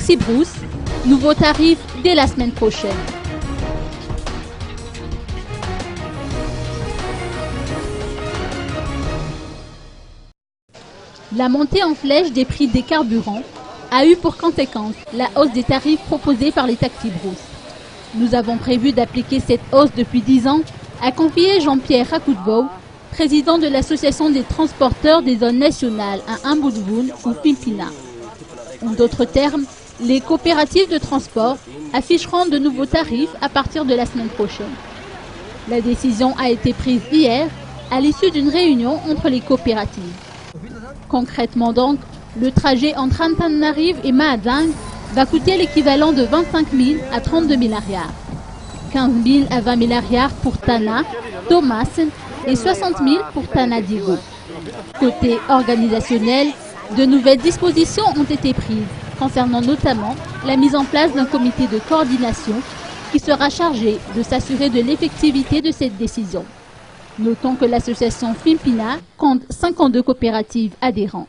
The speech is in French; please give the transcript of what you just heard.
Taxi Brousse, nouveau tarif dès la semaine prochaine. La montée en flèche des prix des carburants a eu pour conséquence la hausse des tarifs proposés par les Taxi Brousse. Nous avons prévu d'appliquer cette hausse depuis 10 ans, a confié Jean-Pierre Rakoudbou, président de l'Association des transporteurs des zones nationales à Ambudvoun ou Pimpina. En d'autres termes, les coopératives de transport afficheront de nouveaux tarifs à partir de la semaine prochaine. La décision a été prise hier à l'issue d'une réunion entre les coopératives. Concrètement donc, le trajet entre Antananarive et Mahajang va coûter l'équivalent de 25 000 à 32 000 arrières, 15 000 à 20 000 arrières pour Tana, Thomasen et 60 000 pour Tana Digo. Côté organisationnel, de nouvelles dispositions ont été prises, concernant notamment la mise en place d'un comité de coordination qui sera chargé de s'assurer de l'effectivité de cette décision. Notons que l'association Fimpina compte 52 coopératives adhérentes.